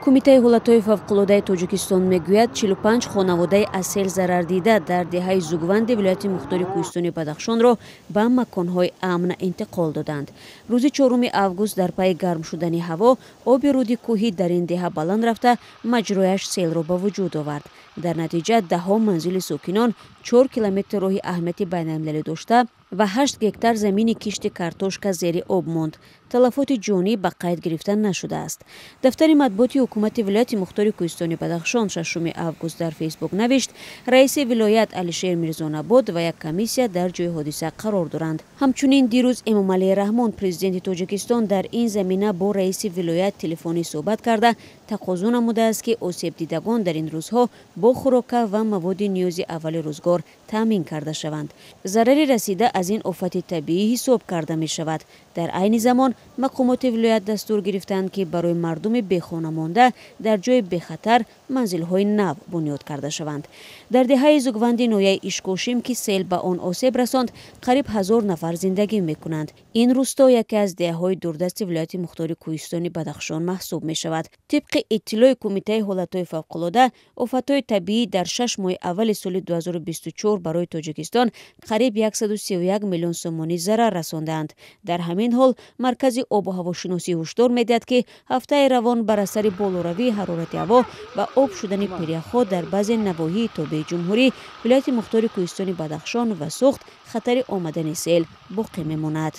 кумитаи ҳолатҳои фавқулодаи Тоҷикистон мегӯяд 45 хонаводаи аз сел зарардида дар деҳаи Зугванди вилояти Мухтори Кӯҳистони Бадахшонро ба маконҳои амн интиқол доданд. Рӯзи 4 август дар пайи гарм шудани ҳаво оби руди кӯҳӣ дар ин деҳа баланд рафта маҷрояш селро ба вуҷуд овард. Дар натиҷа даҳо манзили сокинон 4 километр роҳи аҳамияти байналмилалӣ дошта ва 8 гектар замини кишти картошка зери об монд. талафоти ҷонӣ ба қайд гирифта нашудааст. дафтари матбуоти ҳукумати вилояти Мухтори Кӯҳистони Бадахшон 6 август дар фейсбук навишт: раиси вилоят Алишер Мирзонабод ва як комиссия дар ҷои ҳодиса қарор доранд. ҳамчунин дирӯз Эмомалӣ Раҳмон, президенти Тоҷикистон, дар ин замина бо раиси вилоят телефонӣ суҳбат карда тақозо намудааст ки осебдидагон дар ин рӯзҳо бо хӯрока ва маводи ниёзи аввали рӯзгор таъмин карда шаванд. зарари расида аз ин офати табиӣ ҳисоб карда мешавад. дар айни замон мақомоти вилоят дастур гирифтанд ки барои мардуми бехона монда дар ҷои бехатар манзилҳои нав бунёд карда шаванд. дар деҳаи Зугванди ноҳияи Ишкошим ки сел ба он осеб расонд, қариб 1000 нафар зиндагӣ мекунанд. ин рӯсто яке аз деҳаҳои дурдасти вилояти Мухтори Кӯҳистони Бадахшон маҳсуб мешавад. тибқи иттилои кумитаи ҳолатҳои фавқулода, офатҳои табиӣ дар 6 моҳи аввали соли 2024 барои Тоҷикистон қариб 131 миллион сомонӣ зарар расонданд. дар ҳамин ҳол маркази обу ҳавошиносӣ ҳушдор медиҳад ки ҳафтаи равон бар асари болоравии ҳарорати ҳаво ва об шудани пиряхҳо дар баъзе навоҳии тобеи ҷумҳурӣ вилояти Мухтори Кӯҳистони Бадахшон ва Суғд хатари омадани сел боқӣ мемонад.